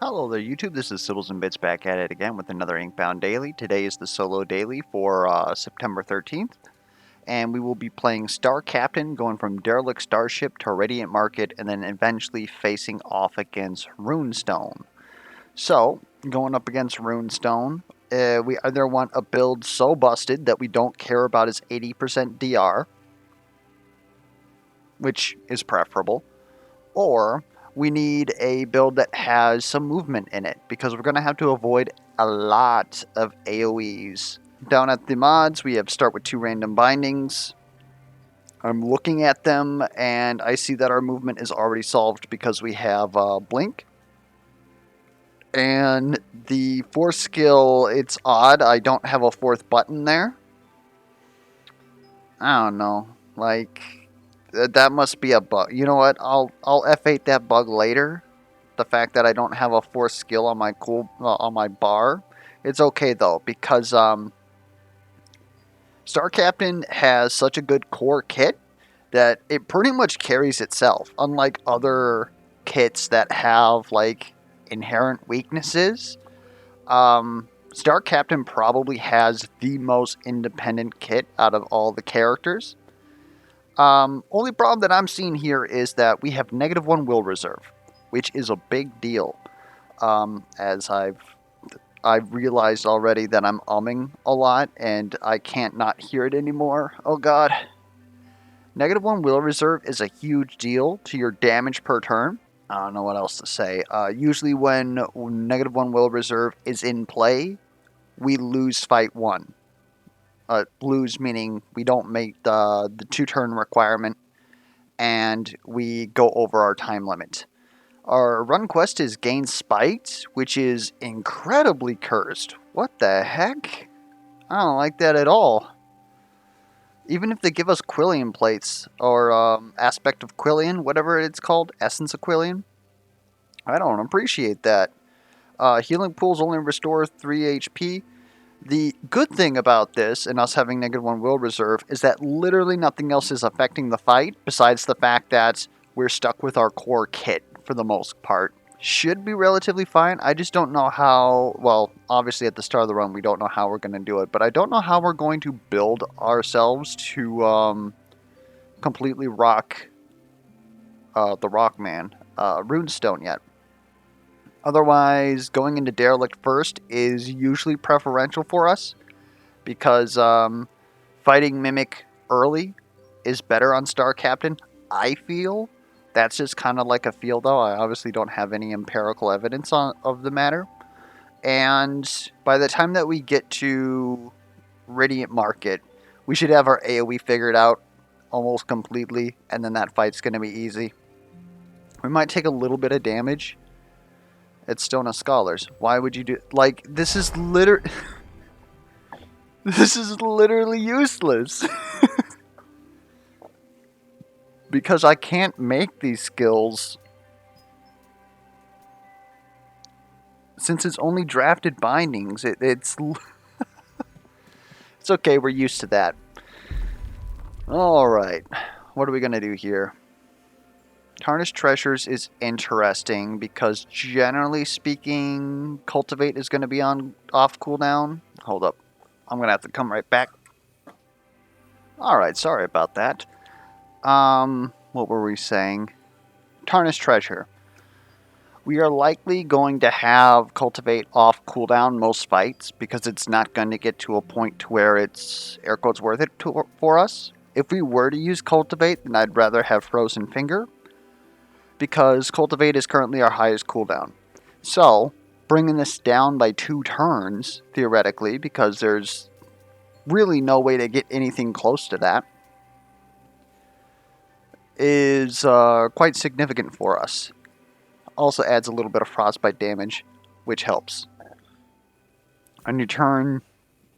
Hello there, YouTube. This is Sibbles and Bits back at it again with another Inkbound Daily. Today is the solo daily for September 13th, and we will be playing Star Captain, going from Derelict Starship to Radiant Market, and then eventually facing off against Runestone. So, going up against Runestone, we either want a build so busted that we don't care about his 80% DR, which is preferable, or we need a build that has some movement in it, because we're going to have to avoid a lot of AoEs. Down at the mods, we have start with 2 random bindings. I'm looking at them, and I see that our movement is already solved because we have Blink. And the 4th skill, it's odd, I don't have a 4th button there. I don't know, like, that must be a bug. You know what, I'll F8 that bug later. The fact that I don't have a 4th skill on my on my bar. It's okay though, because Star Captain has such a good core kit that it pretty much carries itself. Unlike other kits that have like inherent weaknesses, Star Captain probably has the most independent kit out of all the characters. Only problem that I'm seeing here is that we have -1 will reserve, which is a big deal. As I've realized already that I'm umming a lot and I can't not hear it anymore. Oh god. -1 will reserve is a huge deal to your damage per turn. I don't know what else to say. Usually when -1 will reserve is in play, we lose fight 1. Lose meaning we don't make the 2-turn requirement and we go over our time limit. Our run quest is Gain Spite, which is incredibly cursed. What the heck? I don't like that at all. Even if they give us Quillian plates, or Aspect of Quillian, whatever it's called, Essence of Quillian, I don't appreciate that. Healing pools only restore 3 HP. The good thing about this, and us having -1 will reserve, is that literally nothing else is affecting the fight, besides the fact that we're stuck with our core kit for the most part. Should be relatively fine. I just don't know how, well, obviously at the start of the run we don't know how we're going to do it, but I don't know how we're going to build ourselves to completely rock the Rockman, Runestone yet. Otherwise, going into Derelict first is usually preferential for us, because fighting Mimic early is better on Star Captain, I feel. That's just kind of like a feel, though. I obviously don't have any empirical evidence of the matter. And by the time that we get to Radiant Market, we should have our AoE figured out almost completely, and then that fight's going to be easy. We might take a little bit of damage. It's Stone of Scholars. Why would you do... Like, this is literally... This is literally useless. Because I can't make these skills since it's only drafted bindings. It's it's okay, we're used to that. Alright, what are we going to do here? Tarnished Treasures is interesting because generally speaking, Cultivate is going to be on off cooldown. Hold up, I'm going to have to come right back. Alright, sorry about that. What were we saying? Tarnished Treasure. We are likely going to have Cultivate off cooldown most fights because it's not going to get to a point to where it's air quotes worth it for us. If we were to use Cultivate, then I'd rather have Frozen Finger, because Cultivate is currently our highest cooldown. So, bringing this down by 2 turns, theoretically, because there's really no way to get anything close to that, is quite significant for us. Also adds a little bit of frostbite damage, which helps. On your turn,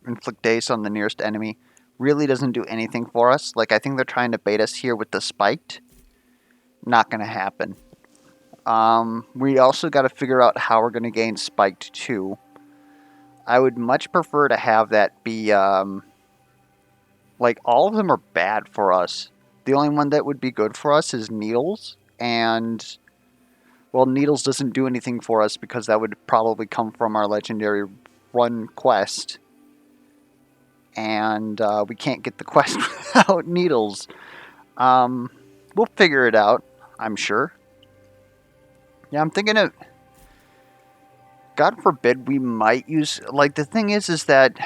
inflict haste on the nearest enemy. Really doesn't do anything for us. Like, I think they're trying to bait us here with the spiked. Not going to happen. We also got to figure out how we're going to gain spiked too. I would much prefer to have that be, like, all of them are bad for us. The only one that would be good for us is Needles, and Well, Needles doesn't do anything for us because that would probably come from our legendary run quest. And we can't get the quest without Needles. We'll figure it out, I'm sure. Yeah, I'm thinking of... God forbid we might use... Like, the thing is that...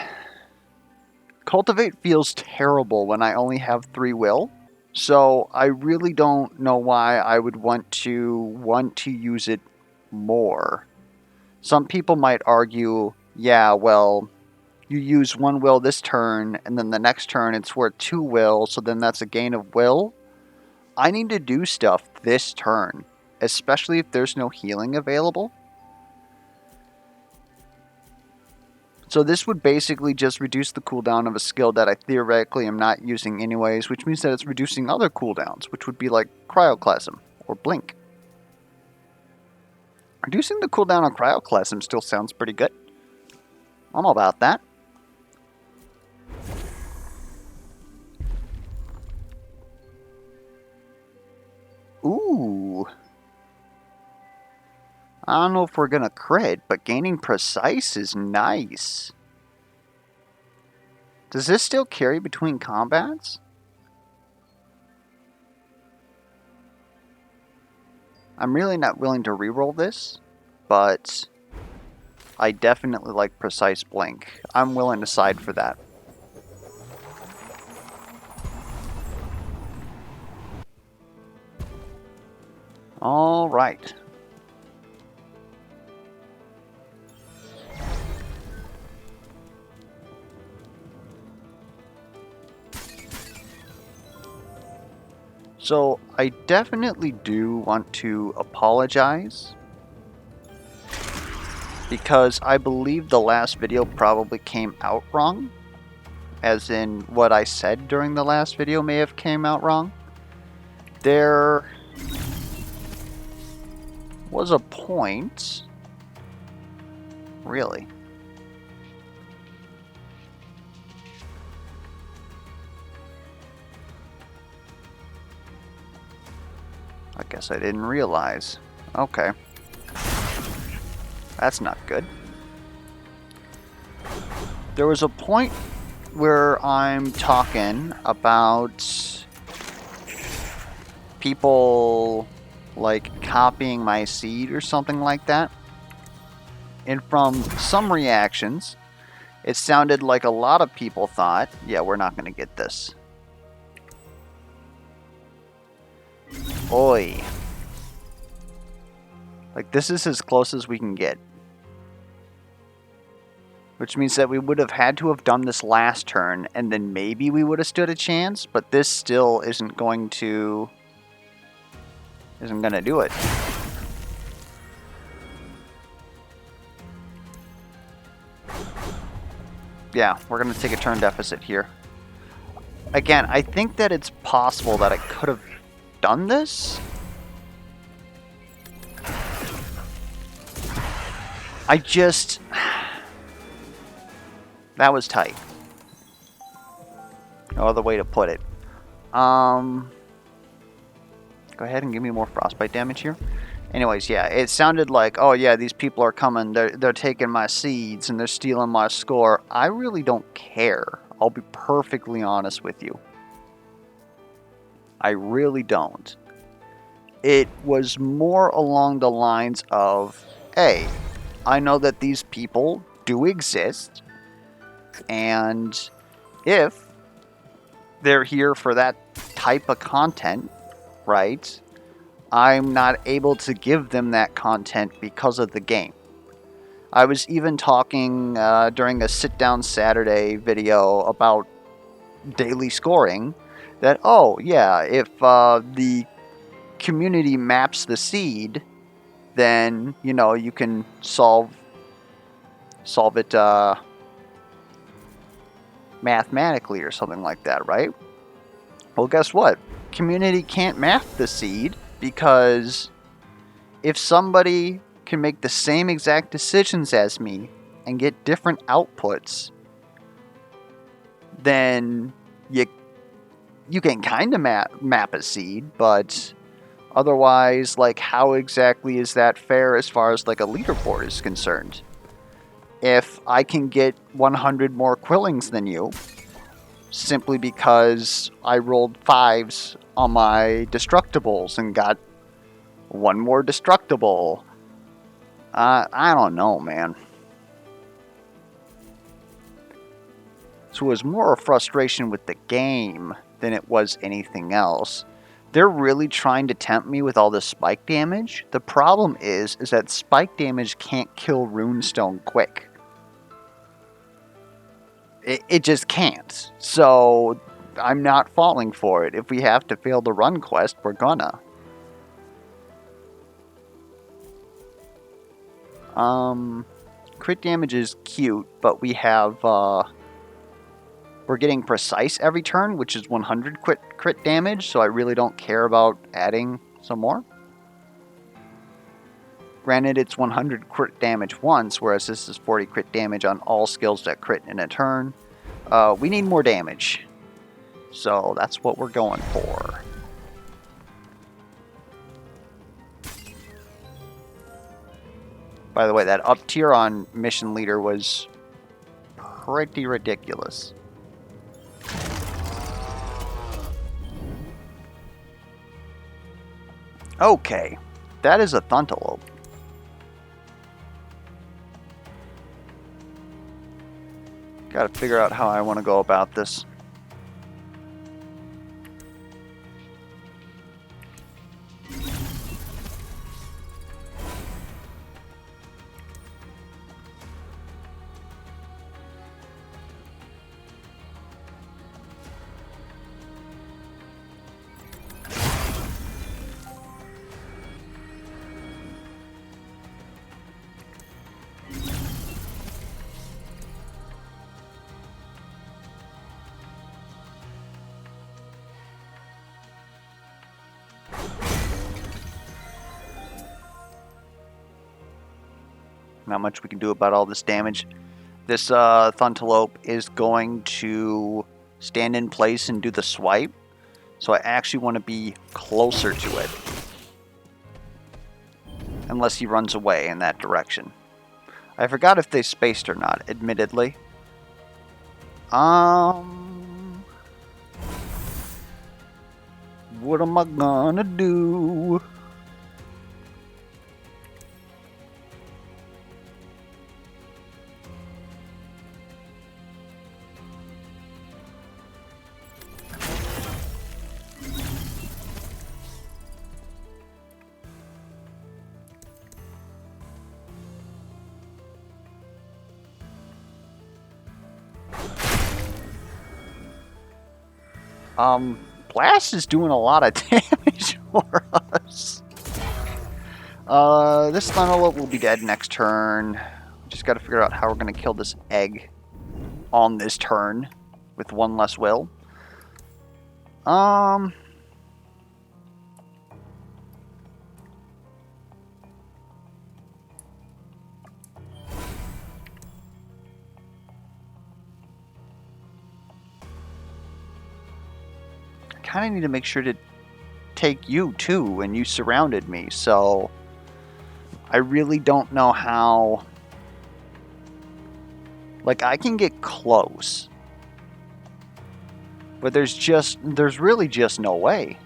Cultivate feels terrible when I only have 3 will. So I really don't know why I would want to use it more. Some people might argue, yeah, well, you use 1 will this turn, and then the next turn it's worth 2 will, so then that's a gain of will. I need to do stuff this turn, especially if there's no healing available. So this would basically just reduce the cooldown of a skill that I theoretically am not using anyways, which means that it's reducing other cooldowns, which would be like Cryoclasm or Blink. Reducing the cooldown on Cryoclasm still sounds pretty good. I'm all about that. Ooh. I don't know if we're gonna crit, but gaining precise is nice. Does this still carry between combats? I'm really not willing to reroll this, but I definitely like Precise Blink. I'm willing to side for that. All right. So I definitely do want to apologize because I believe the last video probably came out wrong, as in what I said during the last video may have came out wrong. There was a point, really. I guess I didn't realize. Okay. That's not good. There was a point where I'm talking about people like copying my seed or something like that. And from some reactions, it sounded like a lot of people thought, yeah, we're not going to get this. Oi. Like, this is as close as we can get. Which means that we would have had to have done this last turn, and then maybe we would have stood a chance, but this still isn't going to do it. Yeah, we're going to take a turn deficit here. Again, I think that it's possible that I could have done this. I just... That was tight. No other way to put it. Go ahead and give me more frostbite damage here. Anyways, yeah, it sounded like, oh yeah, these people are coming, they're taking my seeds and they're stealing my score. I really don't care. I'll be perfectly honest with you. I really don't. It was more along the lines of, hey, I know that these people do exist, and if they're here for that type of content, right, I'm not able to give them that content because of the game. I was even talking during a Sit Down Saturday video about daily scoring, that, oh yeah, if the community maps the seed, then, you know, you can solve it mathematically or something like that, right? Well, guess what? Community can't map the seed, because if somebody can make the same exact decisions as me and get different outputs, then you can kind of map a seed, but Otherwise, like, how exactly is that fair as far as like a leaderboard is concerned? If I can get 100 more quillings than you, simply because I rolled 5s on my destructibles and got one more destructible, I don't know, man. So it was more a frustration with the game than it was anything else. They're really trying to tempt me with all this spike damage. The problem is that spike damage can't kill runestone quick. It just can't. So I'm not falling for it. If we have to fail the run quest, we're gonna. Crit damage is cute, but we have, we're getting precise every turn, which is 100 crit damage, so I really don't care about adding some more. Granted, it's 100 crit damage once, whereas this is 40 crit damage on all skills that crit in a turn. We need more damage, so that's what we're going for. By the way, that up tier on Mission Leader was pretty ridiculous. Okay, that is a Thuntalope. Gotta figure out how I want to go about this. Not much we can do about all this damage. This Thuntalope is going to stand in place and do the swipe. So I actually want to be closer to it. Unless he runs away in that direction. I forgot if they spaced or not, admittedly. What am I gonna do? Blast is doing a lot of damage for us. This Thuntalope will be dead next turn. Just gotta figure out how we're gonna kill this egg on this turn with one less will. Kind of need to make sure to take you too, and you surrounded me, so I really don't know how. Like, I can get close, but there's really just no way.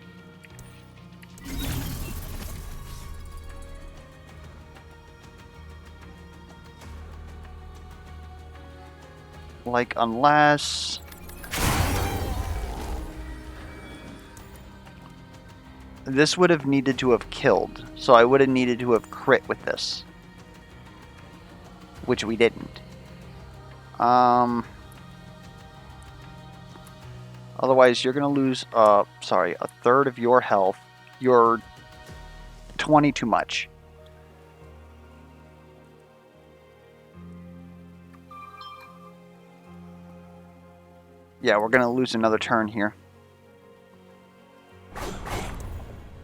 Like, unless this would have needed to have killed, so I would have needed to have crit with this, which we didn't. Otherwise, you're gonna lose, a third of your health. You're 20 too much. Yeah, we're gonna lose another turn here.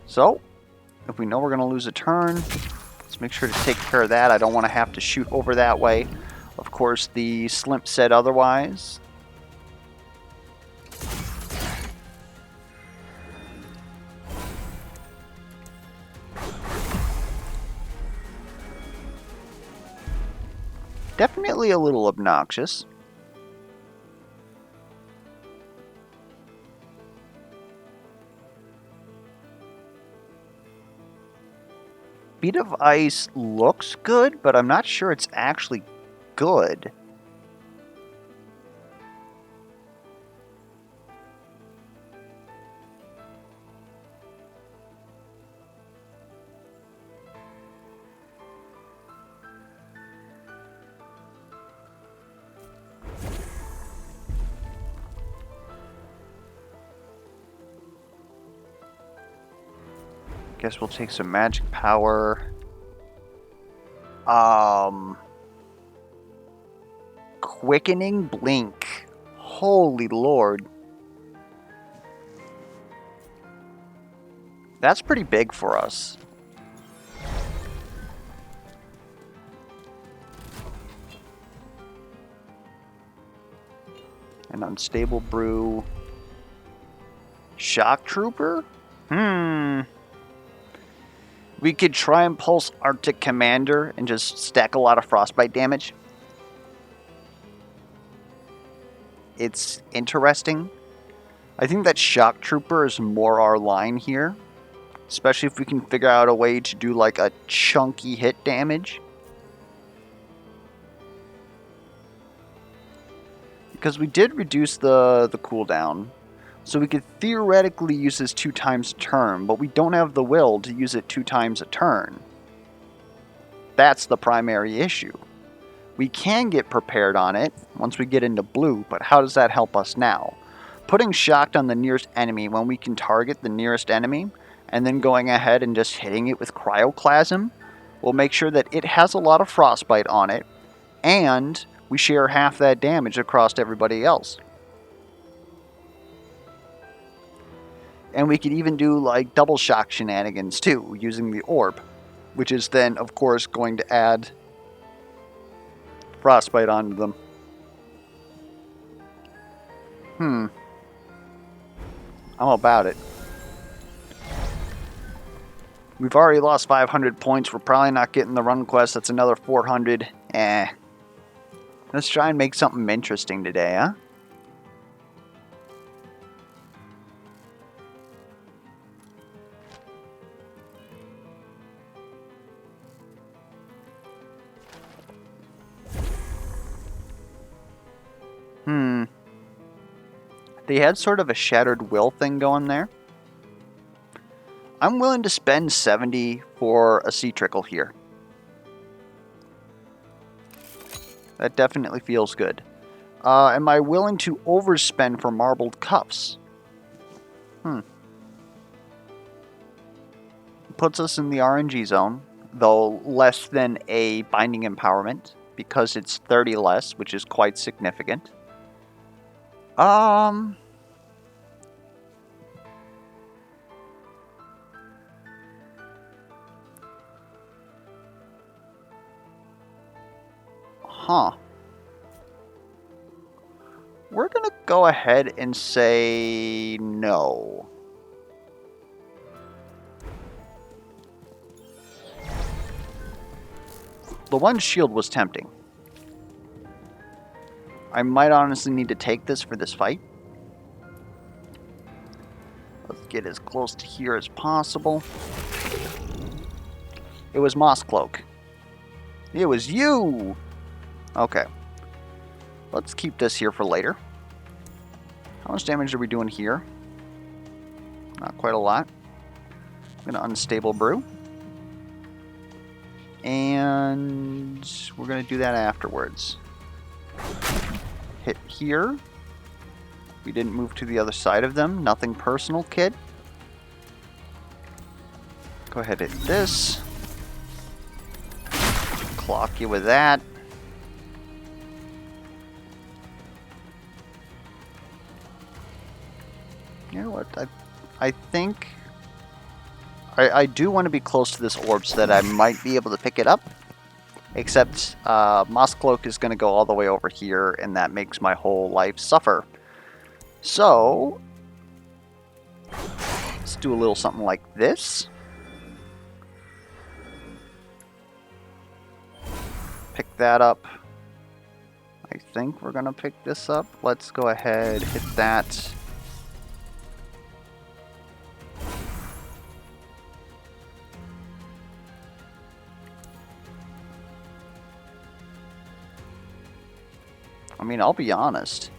So, if we know we're going to lose a turn, let's make sure to take care of that. I don't want to have to shoot over that way. Of course, the Slimp said otherwise. Definitely a little obnoxious. Beat of Ice looks good, but I'm not sure it's actually good. Guess we'll take some magic power. Quickening Blink. Holy Lord. That's pretty big for us. An Unstable Brew. Shock Trooper? We could try and pulse Arctic Commander and just stack a lot of frostbite damage. It's interesting. I think that Shock Trooper is more our line here. Especially if we can figure out a way to do like a chunky hit damage. Because we did reduce the cooldown. So we could theoretically use this 2 times a turn, but we don't have the will to use it 2 times a turn. That's the primary issue. We can get prepared on it once we get into blue, but how does that help us now? Putting shocked on the nearest enemy when we can target the nearest enemy, and then going ahead and just hitting it with Cryoclasm, will make sure that it has a lot of frostbite on it, and we share half that damage across everybody else. And we could even do like double shock shenanigans too, using the orb, which is then, of course, going to add frostbite onto them. I'm about it. We've already lost 500 points. We're probably not getting the run quest. That's another 400. Let's try and make something interesting today, huh? They had sort of a Shattered Will thing going there. I'm willing to spend 70 for a Sea Trickle here. That definitely feels good. Am I willing to overspend for Marbled Cuffs? Puts us in the RNG zone, though less than a Binding Empowerment, because it's 30 less, which is quite significant. We're gonna go ahead and say no. The one shield was tempting. I might honestly need to take this for this fight. Let's get as close to here as possible. It was Moss Cloak. It was you! Okay. Let's keep this here for later. How much damage are we doing here? Not quite a lot. I'm going to Unstable Brew. And we're going to do that afterwards. Hit here. We didn't move to the other side of them. Nothing personal, kid. Go ahead and hit this. Clock you with that. You know what? I think I do want to be close to this orb so that I might be able to pick it up. Except Moss Cloak is going to go all the way over here, and that makes my whole life suffer. So let's do a little something like this. Pick that up. I think we're gonna pick this up. Let's go ahead, hit that. I mean, I'll be honest.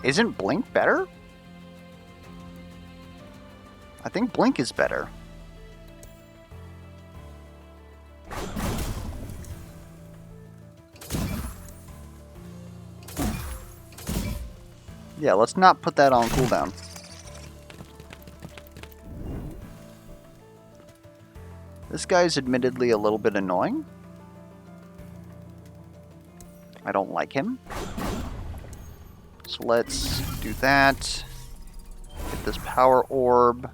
Isn't Blink better? I think Blink is better. Yeah, let's not put that on cooldown. This guy's admittedly a little bit annoying. I don't like him. So let's do that. Get this power orb.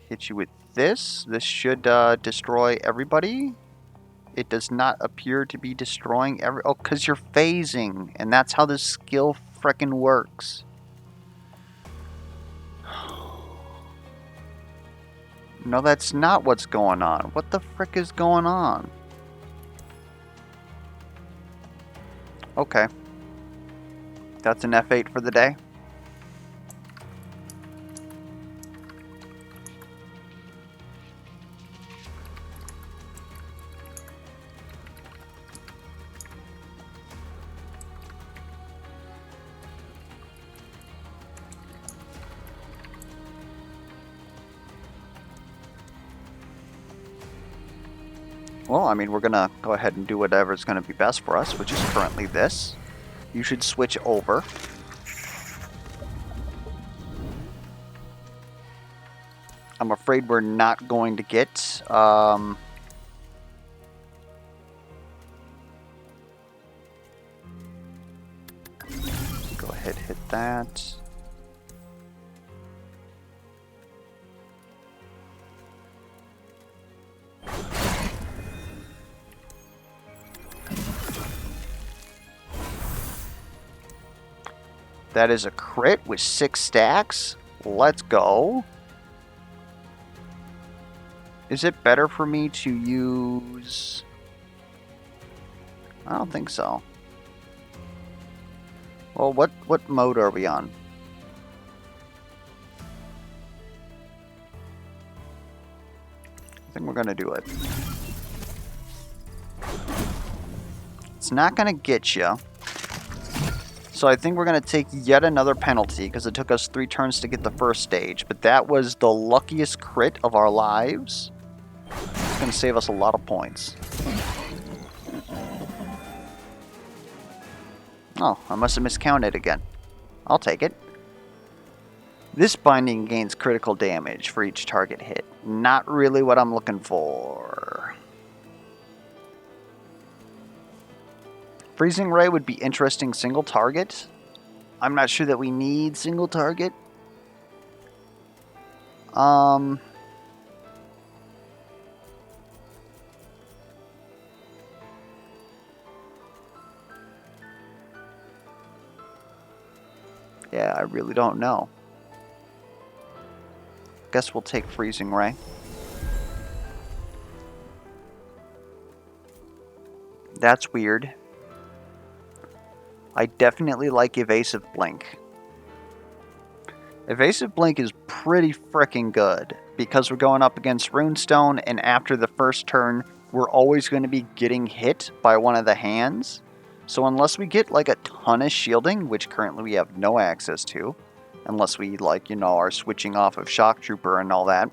Hit you with this. This should destroy everybody. It does not appear to be destroying every... Oh, because you're phasing. And that's how this skill frickin' works. No, that's not what's going on. What the frick is going on? Okay. That's an F8 for the day. Well, I mean, we're going to go ahead and do whatever's going to be best for us, which is currently this. You should switch over. I'm afraid we're not going to get... Go ahead, hit that. That is a crit with 6 stacks. Let's go. Is it better for me to use... I don't think so. Well, what mode are we on? I think we're going to do it. It's not going to get you. So I think we're going to take yet another penalty because it took us 3 turns to get the first stage. But that was the luckiest crit of our lives. It's going to save us a lot of points. Oh, I must have miscounted again. I'll take it. This binding gains critical damage for each target hit. Not really what I'm looking for. Freezing Ray would be interesting single target. I'm not sure that we need single target. Yeah, I really don't know. Guess we'll take Freezing Ray. That's weird. I definitely like Evasive Blink. Evasive Blink is pretty freaking good because we're going up against Runestone, and after the first turn, we're always going to be getting hit by one of the hands. So unless we get like a ton of shielding, which currently we have no access to, unless we like, you know, are switching off of Shock Trooper and all that,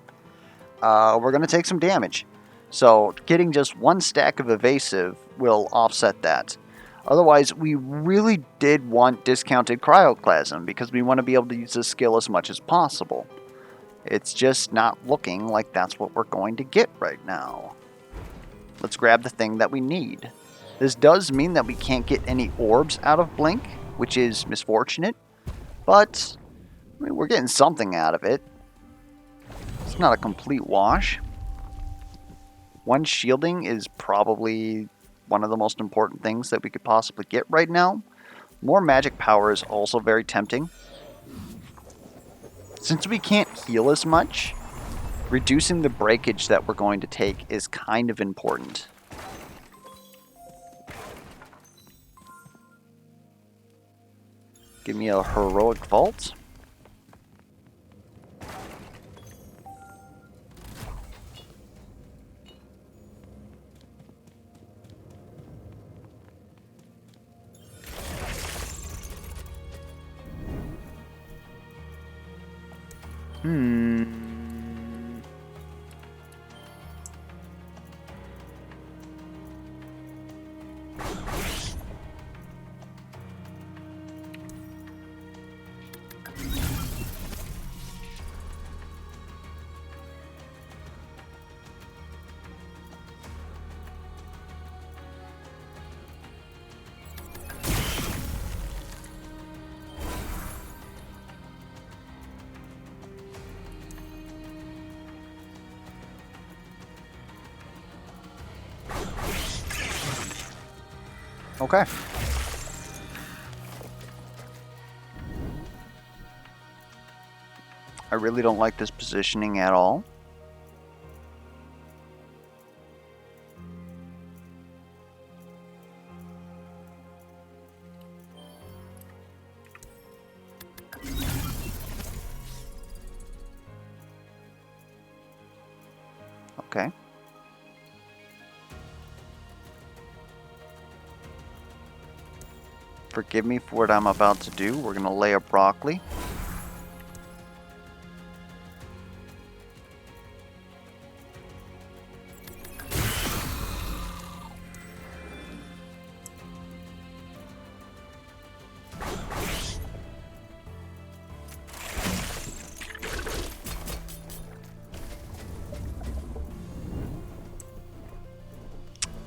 we're going to take some damage. So getting just 1 stack of Evasive will offset that. Otherwise, we really did want discounted Cryoclasm because we want to be able to use this skill as much as possible. It's just not looking like that's what we're going to get right now. Let's grab the thing that we need. This does mean that we can't get any orbs out of Blink, which is misfortunate, but I mean, we're getting something out of it. It's not a complete wash. 1 shielding is probably one of the most important things that we could possibly get right now. More magic power is also very tempting. Since we can't heal as much, reducing the breakage that we're going to take is kind of important. Give me a heroic vault. Okay. I really don't like this positioning at all. Okay. Forgive me for what I'm about to do. We're going to lay a broccoli.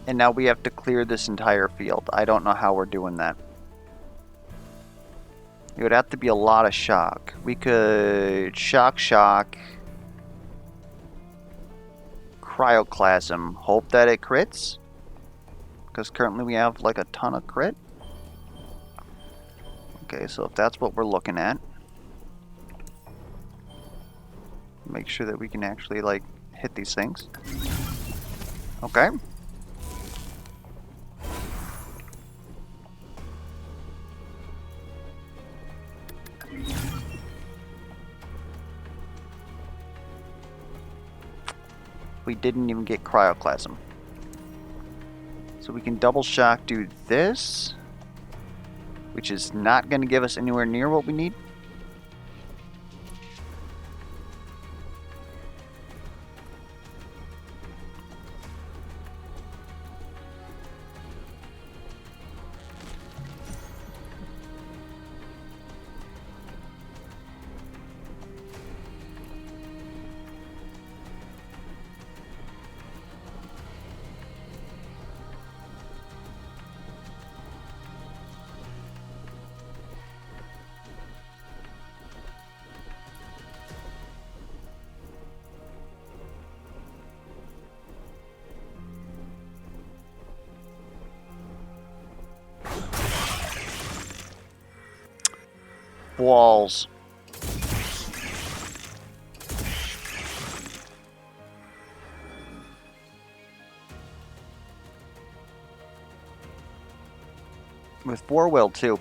And now we have to clear this entire field. I don't know how we're doing that. It would have to be a lot of shock. We could shock, cryoclasm, hope that it crits. Because currently we have like a ton of crit. Okay, so if that's what we're looking at, make sure that we can actually like hit these things. Okay. We didn't even get cryoclasm. So we can double shock do this, which is not going to give us anywhere near what we need. Walls. With 4-will too.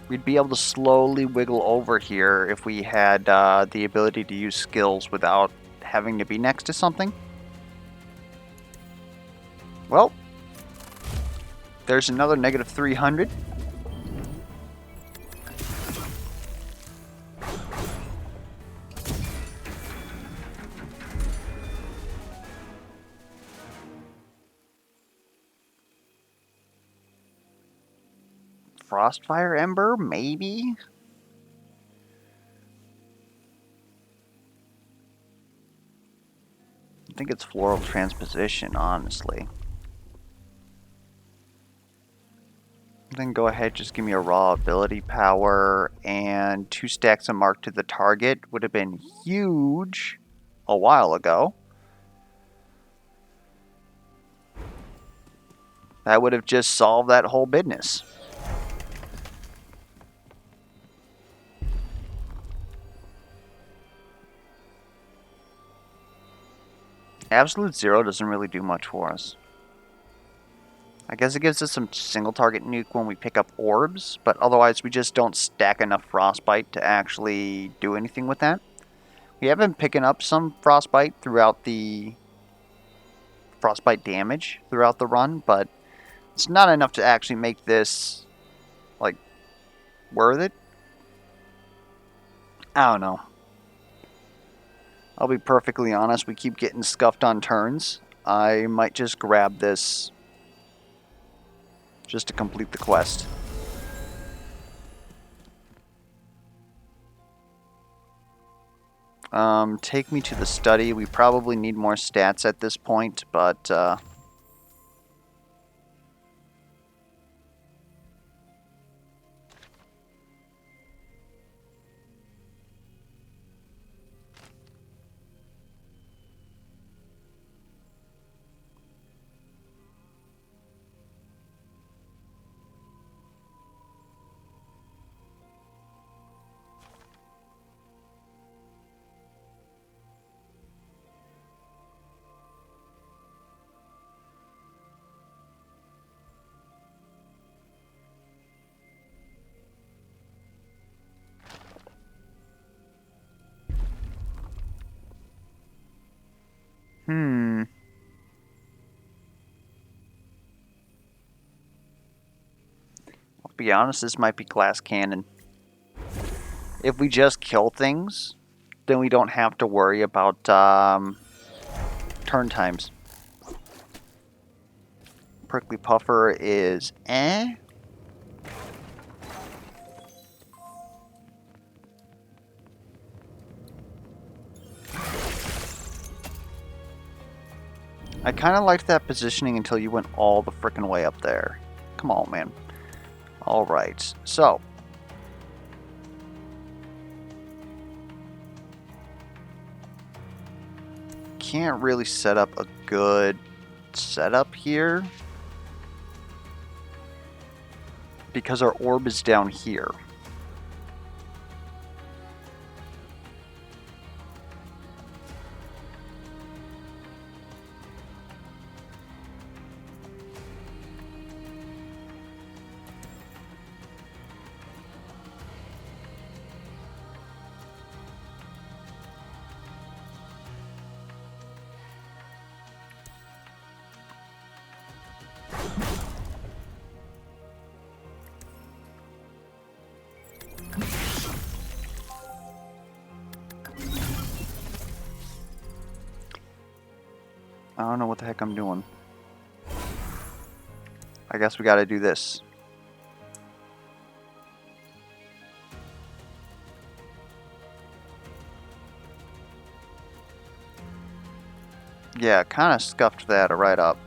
We'd be able to slowly wiggle over here if we had the ability to use skills without having to be next to something. Well, there's another negative 300. Frostfire Ember, maybe? I think it's Floral Transposition, honestly. Then go ahead, just give me a raw ability power, and 2 stacks of mark to the target would have been huge a while ago. That would have just solved that whole business. Absolute Zero doesn't really do much for us. I guess it gives us some single target nuke when we pick up orbs, but otherwise we just don't stack enough frostbite to actually do anything with that. We have been picking up some frostbite throughout the frostbite damage throughout the run, but it's not enough to actually make this like worth it. I don't know. I'll be perfectly honest, we keep getting scuffed on turns. I might just grab this just to complete the quest. Take me to the study. We probably need more stats at this point, but I'll be honest, this might be glass cannon. If we just kill things, then we don't have to worry about turn times. Prickly Puffer is eh. I kind of liked that positioning until you went all the frickin' way up there. Come on, man. Alright, so. Can't really set up a good setup here, because our orb is down here. I don't know what the heck I'm doing. I guess we gotta do this. Yeah, kind of scuffed that right up.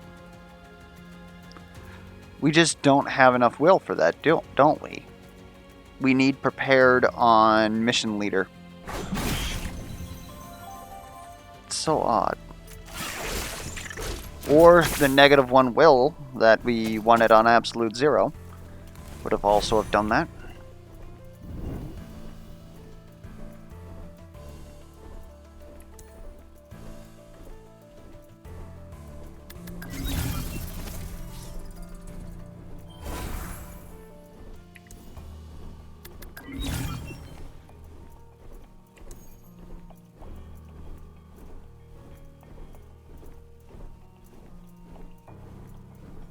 We just don't have enough will for that, don't we? We need prepared on mission leader. It's so odd. Or the -1 will that we wanted on absolute 0 would have also have done that.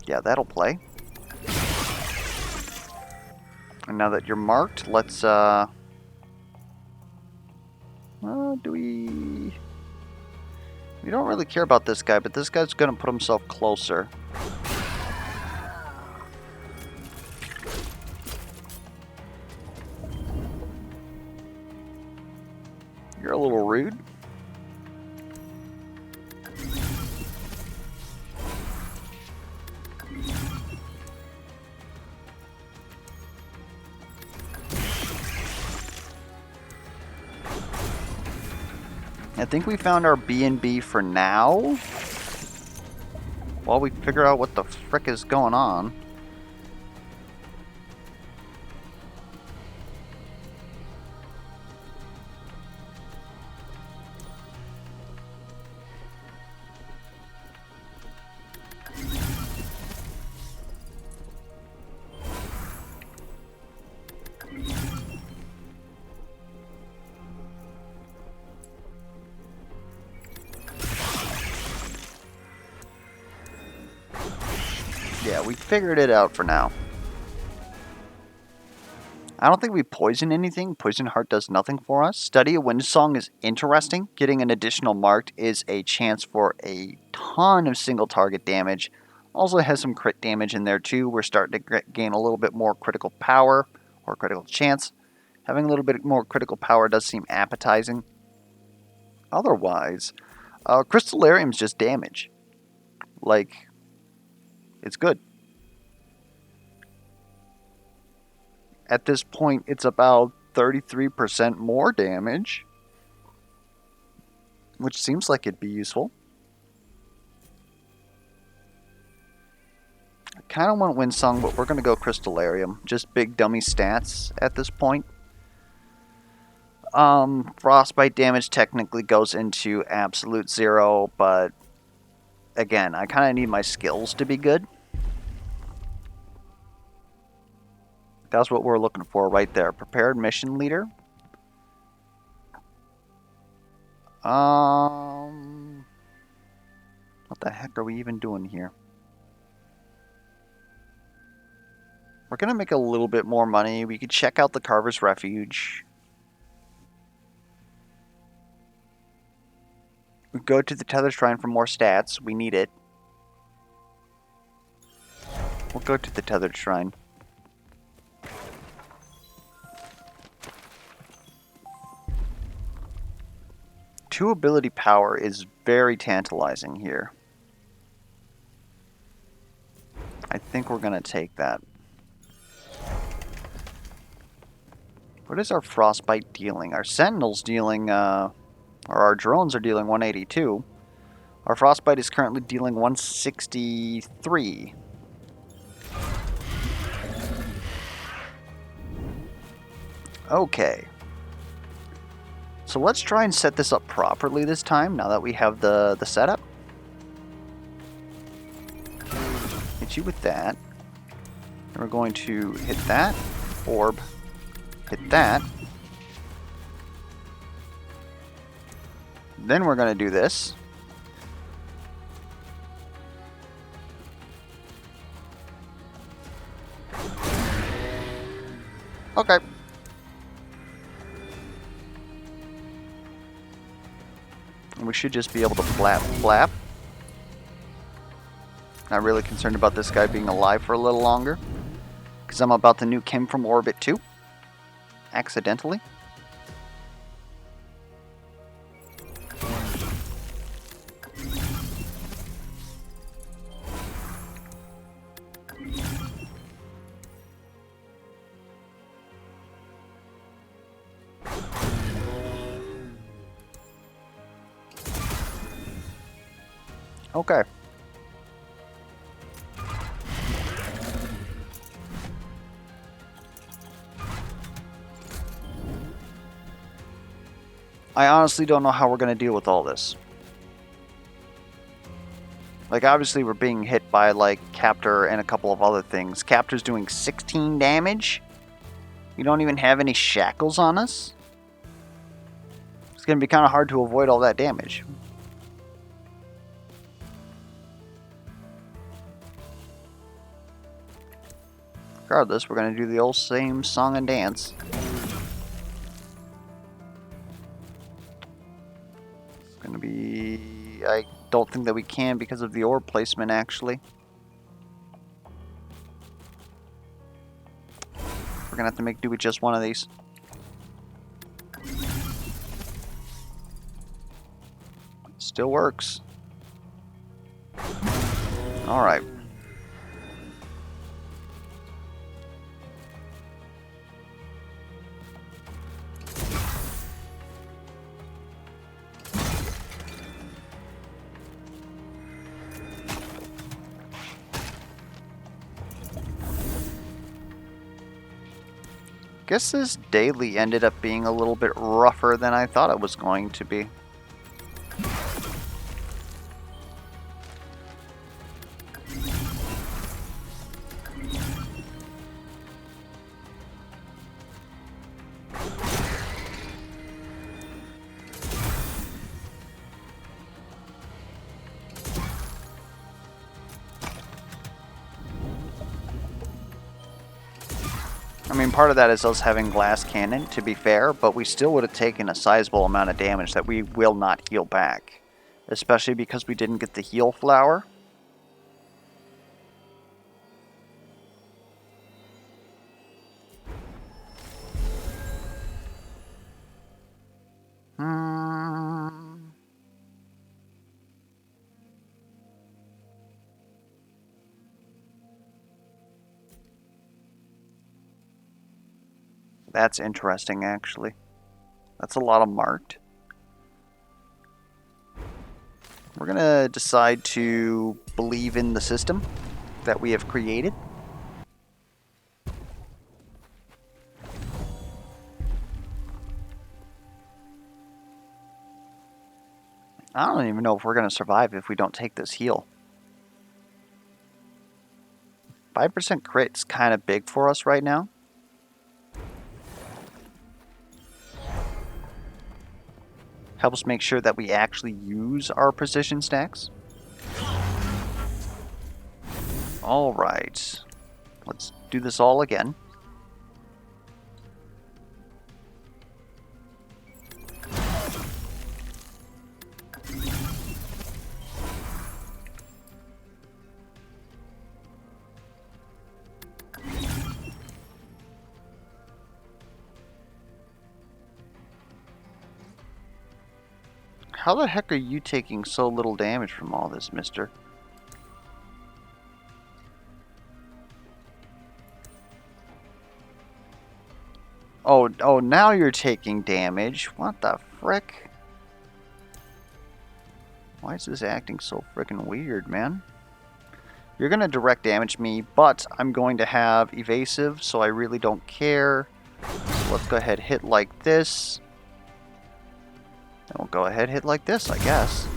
Yeah, that'll play. And now that you're marked, let's, do we... We don't really care about this guy, but this guy's gonna put himself closer. You're a little rude. I think we found our B&B for now. While we figure out what the frick is going on. Yeah, we figured it out for now. I don't think we poison anything. Poison Heart does nothing for us. Study a Wind Song is interesting. Getting an additional marked is a chance for a ton of single target damage. Also has some crit damage in there too. We're starting to gain a little bit more critical power or critical chance. Having a little bit more critical power does seem appetizing. Otherwise, Crystallarium's just damage. Like, it's good. At this point, it's about 33% more damage, which seems like it'd be useful. I kind of want Windsong, but we're going to go Crystallarium. Just big dummy stats at this point. Frostbite damage technically goes into absolute 0, but again, I kind of need my skills to be good. That's what we're looking for right there. Prepared mission leader. What the heck are we even doing here? We're going to make a little bit more money. We could check out the Carver's Refuge. We go to the Tether Shrine for more stats. We need it. We'll go to the Tethered Shrine. Two ability power is very tantalizing here. I think we're going to take that. What is our Frostbite dealing? Our Sentinel's dealing, or our drones are dealing 182. Our Frostbite is currently dealing 163. Okay. So let's try and set this up properly this time, now that we have the setup. Hit you with that. And we're going to hit that. Orb. Hit that. Then we're going to do this. Okay. And we should just be able to flap. Not really concerned about this guy being alive for a little longer, because I'm about to nuke him from orbit too. Accidentally. Okay. I honestly don't know how we're going to deal with all this. Like, obviously we're being hit by, like, Captor and a couple of other things. Captor's doing 16 damage. We don't even have any shackles on us. It's going to be kind of hard to avoid all that damage. Regardless, we're going to do the old same song and dance. It's going to be... I don't think that we can because of the orb placement, actually. We're going to have to make do with just one of these. Still works. Alright. Guess this daily ended up being a little bit rougher than I thought it was going to be. mean, part of that is us having glass cannon, to be fair, but we still would have taken a sizable amount of damage that we will not heal back. Especially because we didn't get the heal flower. That's interesting, actually. That's a lot of marked. We're going to decide to believe in the system that we have created. I don't even know if we're going to survive if we don't take this heal. 5% crit's kind of big for us right now. Helps make sure that we actually use our precision stacks. Alright. Let's do this all again. How the heck are you taking so little damage from all this, mister? Oh, now you're taking damage. What the frick? Why is this acting so frickin' weird, man? You're gonna direct damage me, but I'm going to have evasive, so I really don't care. So let's go ahead, hit like this. And we'll go ahead, hit like this, I guess.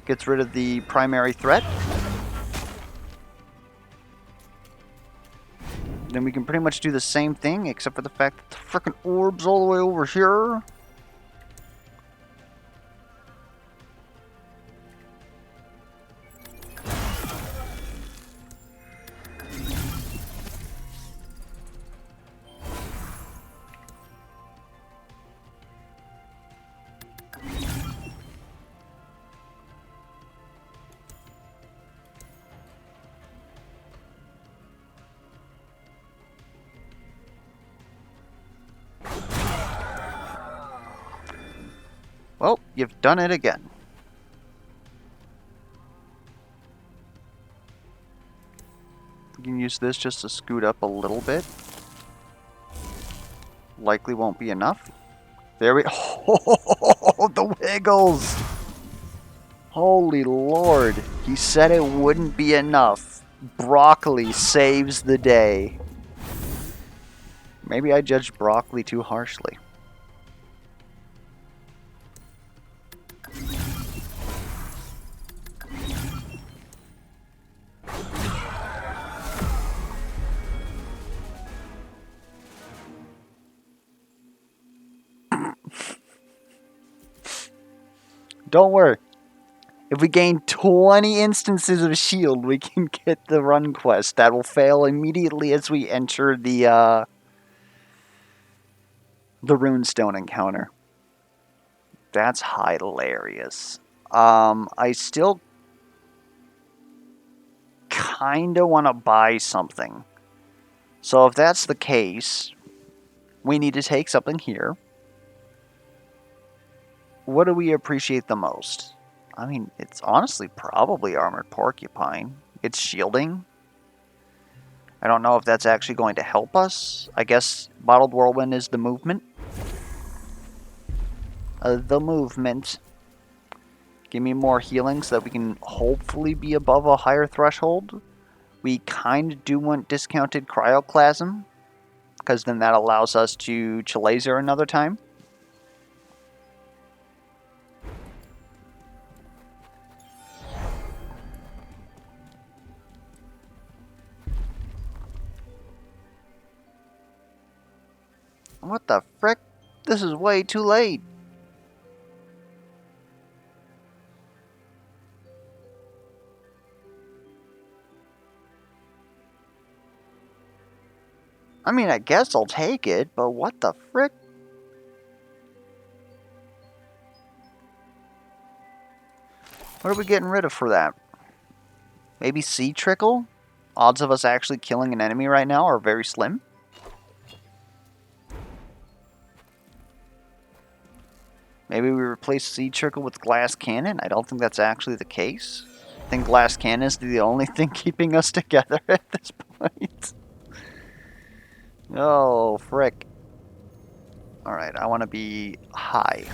Gets rid of the primary threat. Then we can pretty much do the same thing, except for the fact that the frickin' orb's all the way over here. Well, you've done it again. We can use this just to scoot up a little bit. Likely won't be enough. There we... Oh, the wiggles! Holy Lord. He said it wouldn't be enough. Broccoli saves the day. Maybe I judged broccoli too harshly. Don't worry. If we gain 20 instances of shield, we can get the run quest. That will fail immediately as we enter the runestone encounter. That's hilarious. I still kinda want to buy something. So if that's the case, we need to take something here. What do we appreciate the most? I mean, it's honestly probably Armored Porcupine. It's shielding. I don't know if that's actually going to help us. I guess Bottled Whirlwind is the movement. Give me more healing so that we can hopefully be above a higher threshold. We kind of do want discounted Cryoclasm, because then that allows us to Laser another time. What the frick? This is way too late. I mean, I guess I'll take it, but what the frick? What are we getting rid of for that? Maybe Sea Trickle? Odds of us actually killing an enemy right now are very slim. Maybe we replace Sea Trickle with Glass Cannon? I don't think that's actually the case. I think Glass Cannon is the only thing keeping us together at this point. Oh, frick. Alright, I want to be high.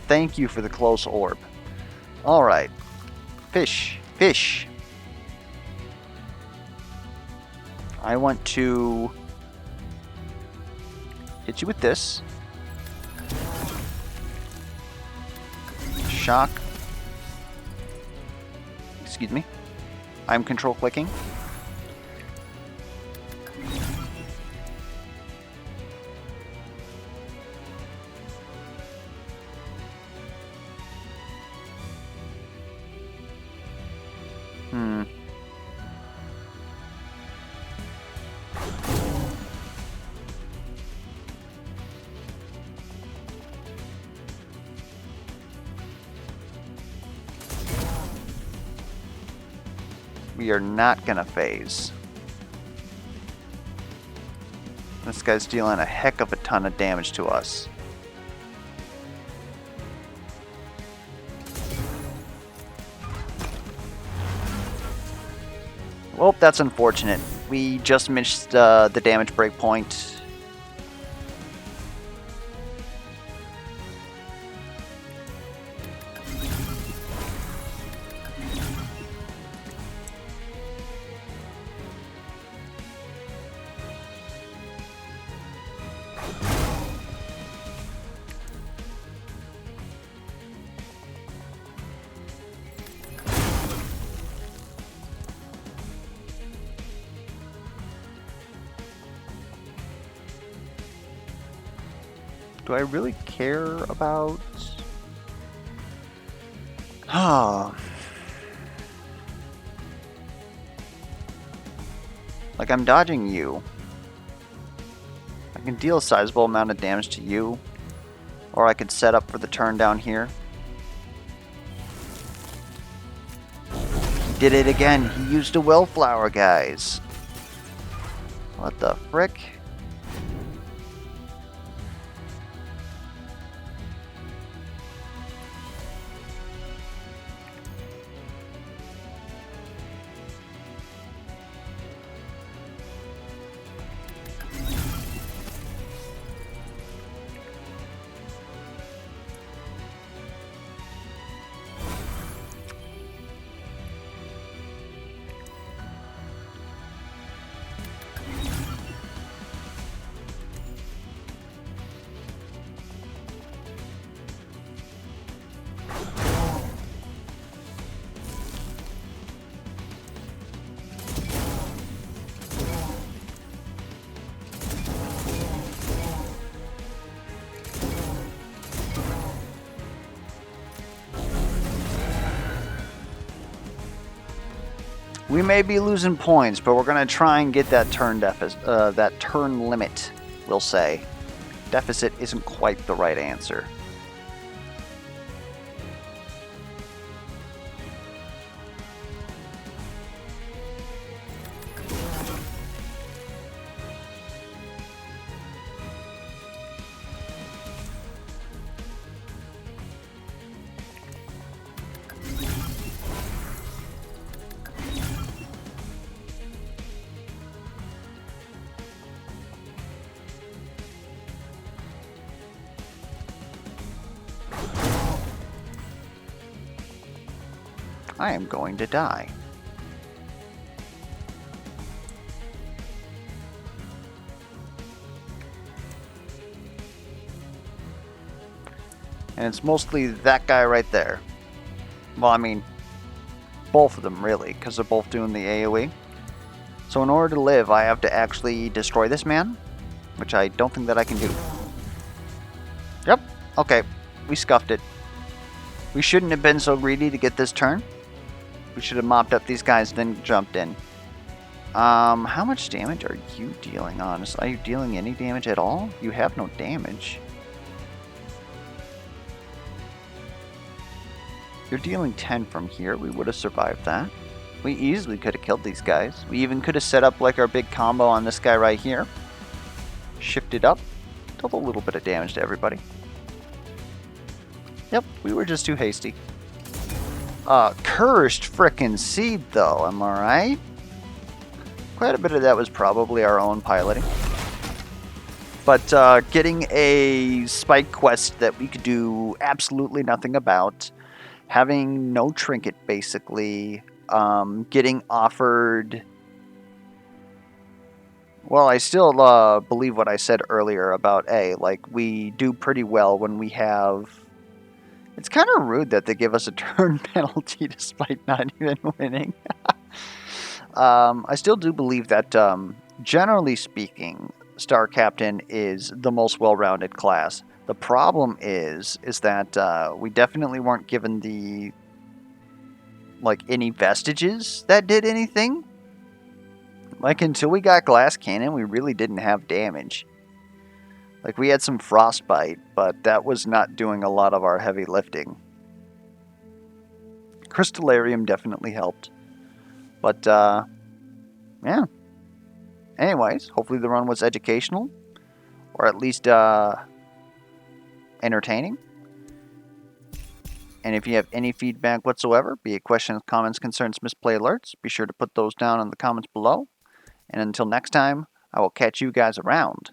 Thank you for the close orb. Alright. Fish. Fish. I want to hit you with this. Shock. Excuse me. I'm control clicking. We are not gonna phase. This guy's dealing a heck of a ton of damage to us. Well, that's unfortunate. We just missed the damage breakpoint. Do I really care about... Like, I'm dodging you. I can deal a sizable amount of damage to you. Or I could set up for the turn down here. He did it again. He used a Willflower, guys. What the frick? We may be losing points, but we're gonna try and get that turn deficit, that turn limit, we'll say. Deficit isn't quite the right answer. I am going to die. And it's mostly that guy right there. Well, I mean, both of them really, because they're both doing the AoE. So in order to live, I have to actually destroy this man, which I don't think that I can do. Yep, okay, we scuffed it. We shouldn't have been so greedy to get this turn. We should have mopped up these guys, then jumped in. How much damage are you dealing, honestly? Are you dealing any damage at all? You have no damage. You're dealing 10 from here. We would have survived that. We easily could have killed these guys. We even could have set up like our big combo on this guy right here. Shifted up. Dealt a little bit of damage to everybody. Yep, we were just too hasty. Cursed frickin' seed though, am I right? Quite a bit of that was probably our own piloting. But getting a spike quest that we could do absolutely nothing about, having no trinket basically, getting offered... Well, I still believe what I said earlier about like we do pretty well when we have... It's kind of rude that they give us a turn penalty despite not even winning. I still do believe that, generally speaking, Star Captain is the most well-rounded class. The problem is that we definitely weren't given the, like, any vestiges that did anything. Like, until we got Glass Cannon, we really didn't have damage. Like, we had some Frostbite, but that was not doing a lot of our heavy lifting. Crystallarium definitely helped. But, yeah. Anyways, hopefully the run was educational. Or at least, entertaining. And if you have any feedback whatsoever, be it questions, comments, concerns, misplay alerts, be sure to put those down in the comments below. And until next time, I will catch you guys around.